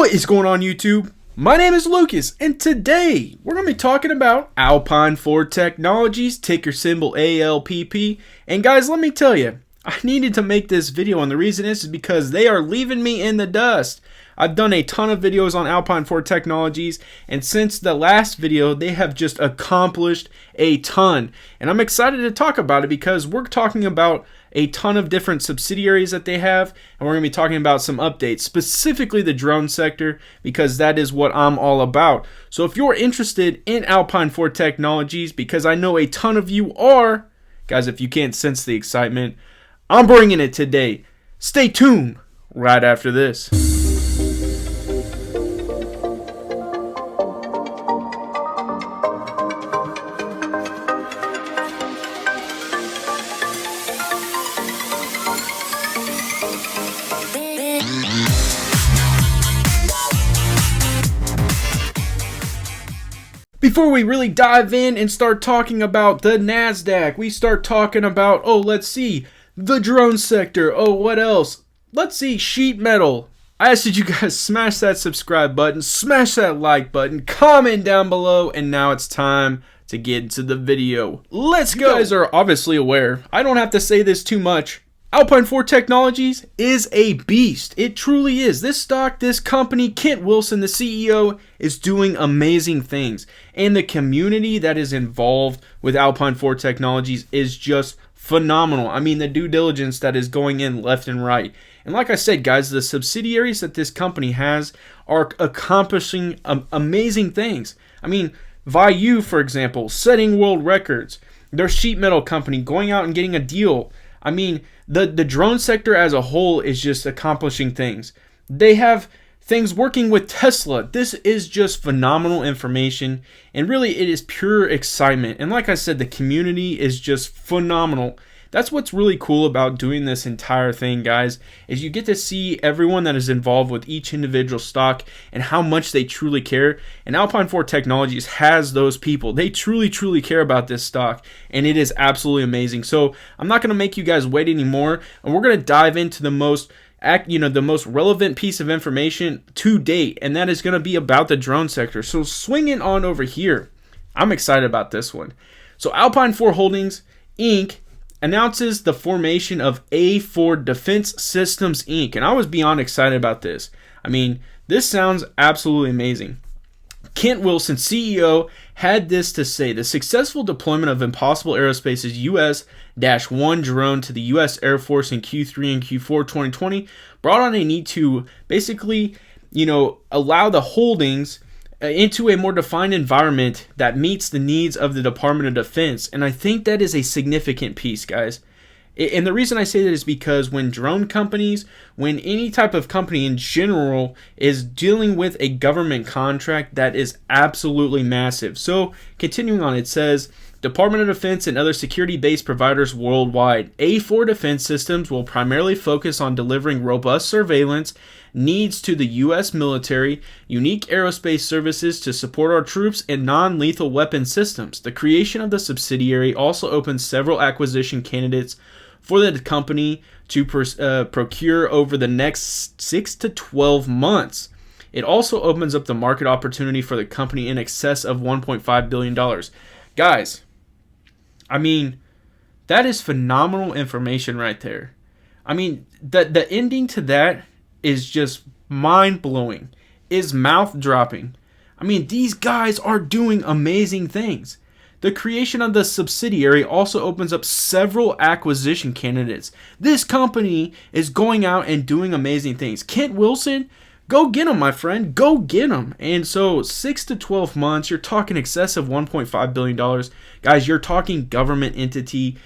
What is going on, YouTube? My name is Lucas, and today we're going to be talking about Alpine Technologies, ticker symbol ALPP. And guys, let me tell you, I needed to make this video, and the reason is because they are leaving me in the dust. I've done a ton of videos on Alpine Technologies, and since the last video, they have just accomplished a ton. And I'm excited to talk about it because we're talking about a ton of different subsidiaries that they have, and we're going to be talking about some updates, specifically the drone sector, because that is what I'm all about. So if you're interested in Alpine Technologies, because I know a ton of you are, guys, if you can't sense the excitement, I'm bringing it today. Stay tuned right after this. Before we really dive in and start talking about the NASDAQ, we start talking about, let's see, the drone sector. What else? Let's see, sheet metal. I asked you guys smash that subscribe button, smash that like button, comment down below, and now it's time to get into the video. Let's go. You guys are obviously aware, I don't have to say this too much, Alpine Technologies is a beast. It truly is. This stock, this company, Kent Wilson, the CEO, is doing amazing things. And the community that is involved with Alpine Technologies is just phenomenal. I mean, the due diligence that is going in left and right. And like I said, guys, the subsidiaries that this company has are accomplishing amazing things. I mean, Vayu, for example, setting world records. Their sheet metal company going out and getting a deal. I mean, the drone sector as a whole is just accomplishing things. They have things working with Tesla. This is just phenomenal information, and really it is pure excitement. And like I said, the community is just phenomenal. That's what's really cool about doing this entire thing, guys, is you get to see everyone that is involved with each individual stock and how much they truly care. And Alpine Technologies has those people. They truly care about this stock, and it is absolutely amazing. So I'm not going to make you guys wait anymore, and we're going to dive into the most relevant piece of information to date, and that is going to be about the drone sector. So swing it on over here. I'm excited about this one. So Alpine Holdings, Inc. announces the formation of A4 Defense Systems, Inc. And I was beyond excited about this. I mean, this sounds absolutely amazing. Kent Wilson, CEO, had this to say: the successful deployment of Impossible Aerospace's US-1 drone to the US Air Force in Q3 and Q4 2020 brought on a need to basically, allow the holdings into a more defined environment that meets the needs of the Department of Defense. And I think that is a significant piece, guys. And the reason I say that is because when drone companies, when any type of company in general is dealing with a government contract, that is absolutely massive. So continuing on, it says, Department of Defense and other security-based providers worldwide. A4 Defense Systems will primarily focus on delivering robust surveillance needs to the U.S. military, unique aerospace services to support our troops, and non-lethal weapon systems. The creation of the subsidiary also opens several acquisition candidates for the company to procure over the next 6 to 12 months. It also opens up the market opportunity for the company in excess of $1.5 billion. Guys, I mean, that is phenomenal information right there. I mean, the ending to that is just mind-blowing, is mouth-dropping. I mean, these guys are doing amazing things. The creation of the subsidiary also opens up several acquisition candidates. This company is going out and doing amazing things. Kent Wilson, go get him, my friend. Go get him. And so 6 to 12 months, you're talking excess of $1.5 billion. Guys, you're talking government entity.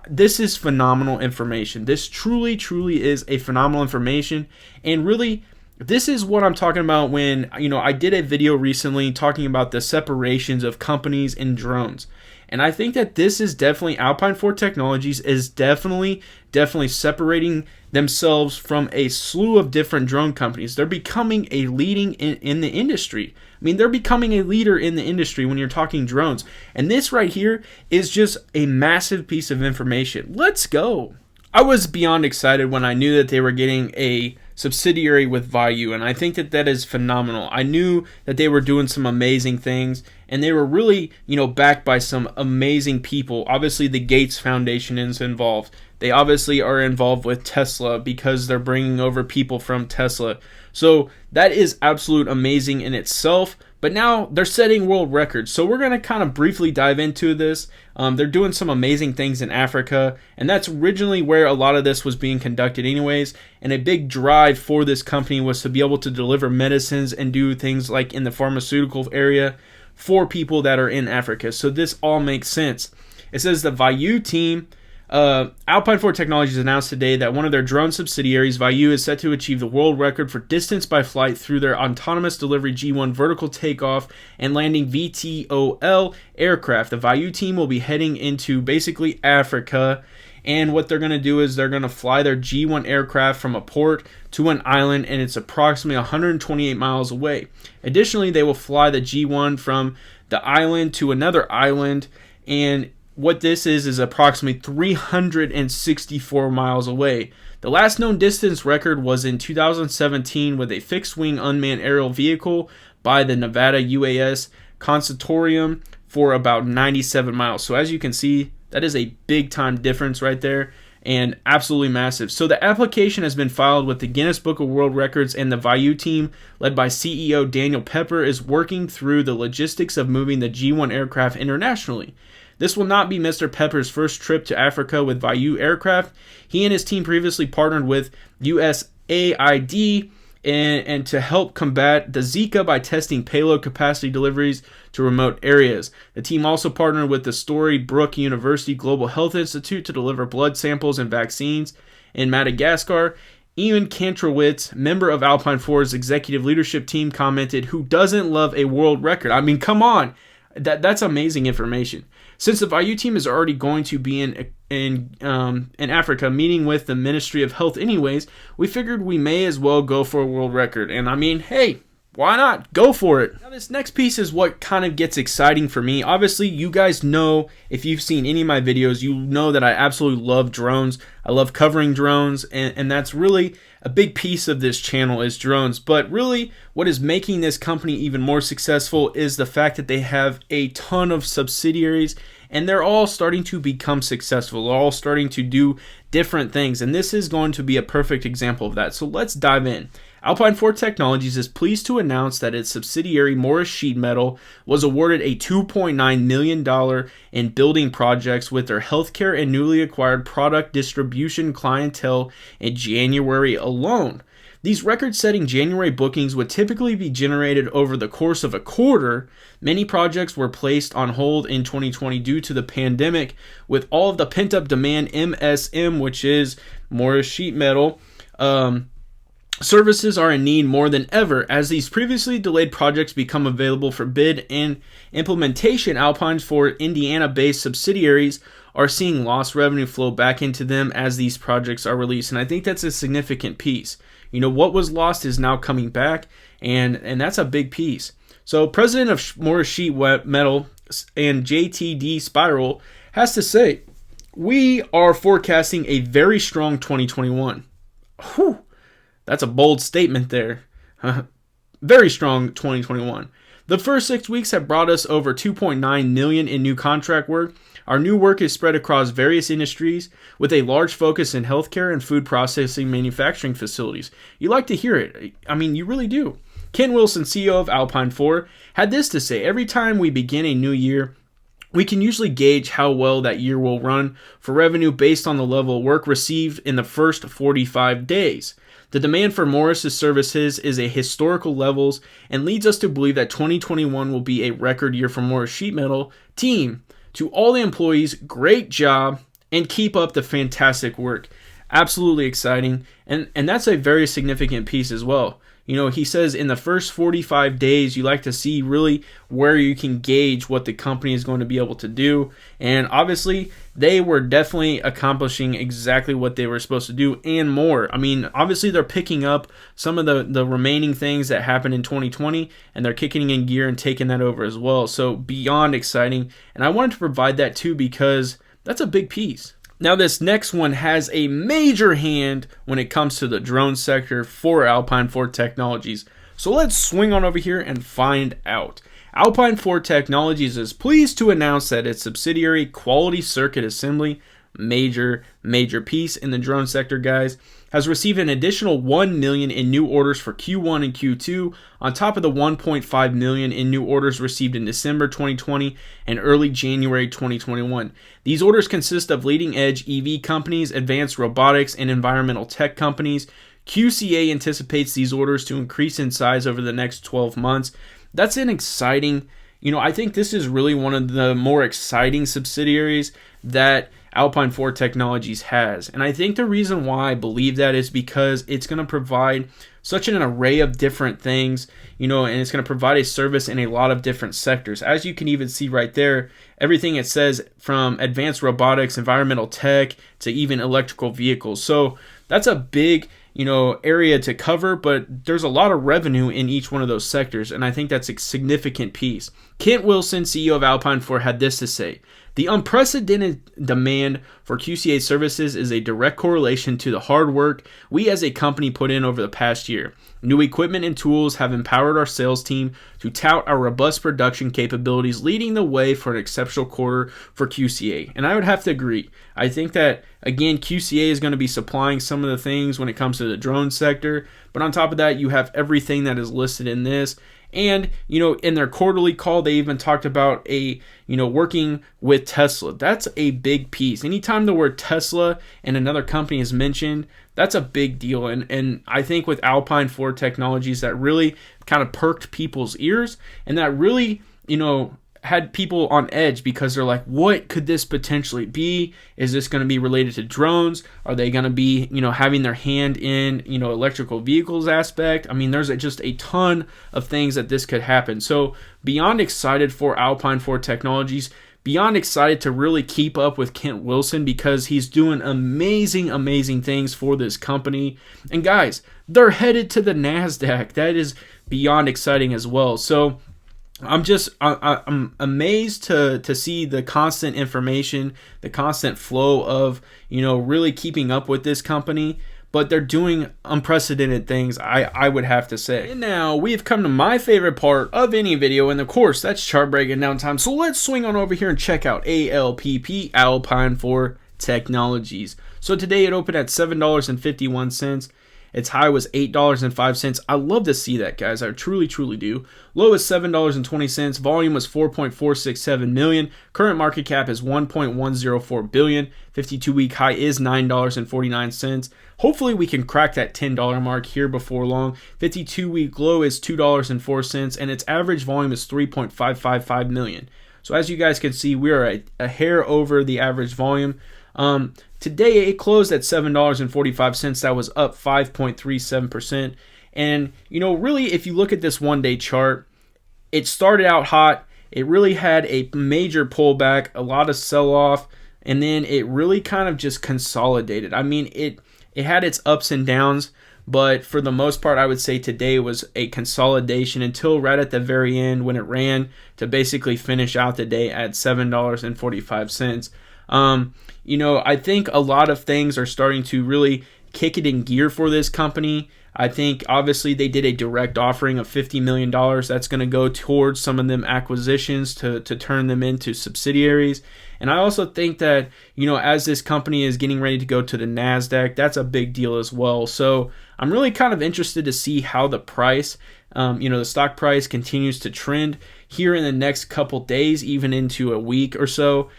This is phenomenal information. This truly is a phenomenal information. And really, this is what I'm talking about when, I did a video recently talking about the separations of companies and drones. And I think that this is definitely, Alpine Technologies is definitely separating themselves from a slew of different drone companies. They're becoming a leading in the industry. I mean, they're becoming a leader in the industry when you're talking drones. And this right here is just a massive piece of information. Let's go. I was beyond excited when I knew that they were getting a subsidiary with Vayu, and I think that that is phenomenal. I knew that they were doing some amazing things, and they were really, backed by some amazing people. Obviously, the Gates Foundation is involved. They obviously are involved with Tesla because they're bringing over people from Tesla. So that is absolute amazing in itself. But now they're setting world records. So we're going to kind of briefly dive into this. They're doing some amazing things in Africa. And that's originally where a lot of this was being conducted anyways. And a big drive for this company was to be able to deliver medicines and do things like in the pharmaceutical area for people that are in Africa. So this all makes sense. It says the Vayu team, Alpine 4 Technologies announced today that one of their drone subsidiaries, Vayu, is set to achieve the world record for distance by flight through their autonomous delivery G1 vertical takeoff and landing VTOL aircraft. The Vayu team will be heading into basically Africa, and what they're going to do is they're going to fly their G1 aircraft from a port to an island, and it's approximately 128 miles away. Additionally, they will fly the G1 from the island to another island, and what this is approximately 364 miles away. The last known distance record was in 2017 with a fixed-wing unmanned aerial vehicle by the Nevada UAS Consortium for about 97 miles. So as you can see, that is a big-time difference right there, and absolutely massive. So the application has been filed with the Guinness Book of World Records, and the Vayu team, led by CEO Daniel Pepper, is working through the logistics of moving the G1 aircraft internationally. This will not be Mr. Pepper's first trip to Africa with Vayu aircraft. He and his team previously partnered with USAID and to help combat the Zika by testing payload capacity deliveries to remote areas. The team also partnered with the Storybrooke University Global Health Institute to deliver blood samples and vaccines in Madagascar. Ian Kantrowitz, member of Alpine 4's executive leadership team, commented, "Who doesn't love a world record?" I mean, come on. That's amazing information. Since the Vayu team is already going to be in Africa meeting with the Ministry of Health anyways, we figured we may as well go for a world record. And I mean, hey, why not? Go for it. Now this next piece is what kind of gets exciting for me. Obviously, you guys know, if you've seen any of my videos, you know that I absolutely love drones. I love covering drones, and that's really a big piece of this channel is drones. But really, what is making this company even more successful is the fact that they have a ton of subsidiaries, and they're all starting to become successful. They're all starting to do different things, and this is going to be a perfect example of that. So let's dive in. Alpine 4 Technologies is pleased to announce that its subsidiary Morris Sheet Metal was awarded a $2.9 million in building projects with their healthcare and newly acquired product distribution clientele in January alone. These record-setting January bookings would typically be generated over the course of a quarter. Many projects were placed on hold in 2020 due to the pandemic, with all of the pent-up demand. MSM, which is Morris Sheet Metal, services are in need more than ever as these previously delayed projects become available for bid and implementation. Alpine's 4 Indiana-based subsidiaries are seeing lost revenue flow back into them as these projects are released, and I think that's a significant piece. What was lost is now coming back, and that's a big piece. So president of Morris Sheet Metal and JTD Spiral has to say, we are forecasting a very strong 2021. Whew. That's a bold statement there. Very strong 2021. The first 6 weeks have brought us over $2.9 million in new contract work. Our new work is spread across various industries with a large focus in healthcare and food processing manufacturing facilities. You like to hear it. I mean, you really do. Ken Wilson, CEO of Alpine 4, had this to say: every time we begin a new year, we can usually gauge how well that year will run for revenue based on the level of work received in the first 45 days. The demand for Morris's services is at historical levels and leads us to believe that 2021 will be a record year for Morris Sheet Metal team. To all the employees, great job and keep up the fantastic work. Absolutely exciting, and that's a very significant piece as well. He says in the first 45 days, you like to see really where you can gauge what the company is going to be able to do. And obviously, they were definitely accomplishing exactly what they were supposed to do and more. I mean, obviously, they're picking up some of the remaining things that happened in 2020, and they're kicking in gear and taking that over as well. So beyond exciting. And I wanted to provide that too because that's a big piece. Now, this next one has a major hand when it comes to the drone sector for Alpine 4 Technologies. So let's swing on over here and find out. Alpine 4 Technologies is pleased to announce that its subsidiary Quality Circuit Assembly, major piece in the drone sector, guys, has received an additional 1 million in new orders for Q1 and Q2 on top of the 1.5 million in new orders received in December 2020 and early January 2021. These orders consist of leading-edge EV companies, advanced robotics, and environmental tech companies. QCA anticipates these orders to increase in size over the next 12 months. That's an exciting, I think this is really one of the more exciting subsidiaries that Alpine 4 Technologies has. And I think the reason why I believe that is because it's going to provide such an array of different things, and it's going to provide a service in a lot of different sectors. As you can even see right there, everything it says from advanced robotics, environmental tech, to even electrical vehicles. So that's a big, area to cover, but there's a lot of revenue in each one of those sectors, and I think that's a significant piece. Kent Wilson, CEO of Alpine 4, had this to say: "The unprecedented demand for QCA services is a direct correlation to the hard work we as a company put in over the past year. New equipment and tools have empowered our sales team to tout our robust production capabilities, leading the way for an exceptional quarter for QCA." And I would have to agree. I think that, again, QCA is going to be supplying some of the things when it comes to the drone sector, but on top of that, you have everything that is listed in this. And, in their quarterly call, they even talked about working with Tesla. That's a big piece. Anytime the word Tesla and another company is mentioned, that's a big deal. And I think with Alpine 4 Technologies, that really kind of perked people's ears, and that really, had people on edge, because they're like, what could this potentially be? Is this going to be related to drones? Are they going to be, having their hand in, electrical vehicles aspect? I mean, there's just a ton of things that this could happen. So beyond excited for Alpine 4 Technologies, beyond excited to really keep up with Kent Wilson, because he's doing amazing things for this company. And guys, they're headed to the NASDAQ. That is beyond exciting as well. So I'm amazed to see the constant information, the constant flow of, really keeping up with this company. But they're doing unprecedented things, I would have to say. And now we've come to my favorite part of any video, and of course, that's chart breaking down time. So let's swing on over here and check out ALPP, Alpine 4 Technologies. So today it opened at $7.51. Its high was $8.05. I love to see that, guys. I truly do. Low is $7.20. Volume was 4.467 million. Current market cap is 1.104 billion. 52-week high is $9.49. Hopefully we can crack that $10 mark here before long. 52-week low is $2.04, and its average volume is 3.555 million. So as you guys can see, we are a hair over the average volume. Today it closed at $7.45. That was up 5.37%. And, really, if you look at this one-day chart, it started out hot. It really had a major pullback, a lot of sell-off, and then it really kind of just consolidated. I mean, it had its ups and downs, but for the most part, I would say today was a consolidation until right at the very end when it ran to basically finish out the day at $7.45. I think a lot of things are starting to really kick it in gear for this company. I think obviously they did a direct offering of $50 million. That's going to go towards some of them acquisitions to turn them into subsidiaries. And I also think that, as this company is getting ready to go to the NASDAQ, that's a big deal as well. So I'm really kind of interested to see how the price, the stock price continues to trend here in the next couple days, even into a week or so,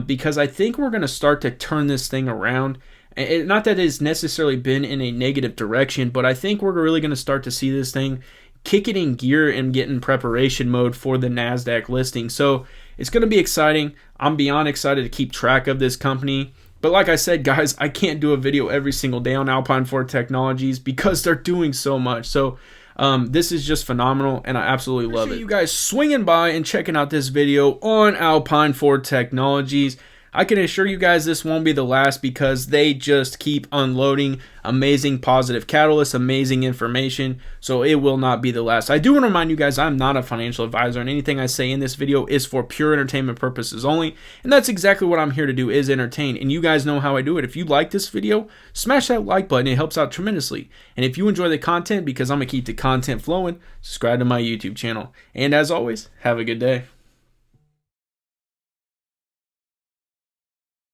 because I think we're going to start to turn this thing around. Not that it's necessarily been in a negative direction, but I think we're really going to start to see this thing kick it in gear and get in preparation mode for the NASDAQ listing. So it's going to be exciting. I'm beyond excited to keep track of this company. But like I said, guys, I can't do a video every single day on Alpine 4 Technologies because they're doing so much. So this is just phenomenal, and I absolutely love it. You guys swinging by and checking out this video on Alpine 4 Technologies. I can assure you guys this won't be the last, because they just keep unloading amazing positive catalysts, amazing information. So it will not be the last. I do want to remind you guys, I'm not a financial advisor, and anything I say in this video is for pure entertainment purposes only. And that's exactly what I'm here to do, is entertain. And you guys know how I do it. If you like this video, smash that like button. It helps out tremendously. And if you enjoy the content, because I'm going to keep the content flowing, subscribe to my YouTube channel. And as always, have a good day.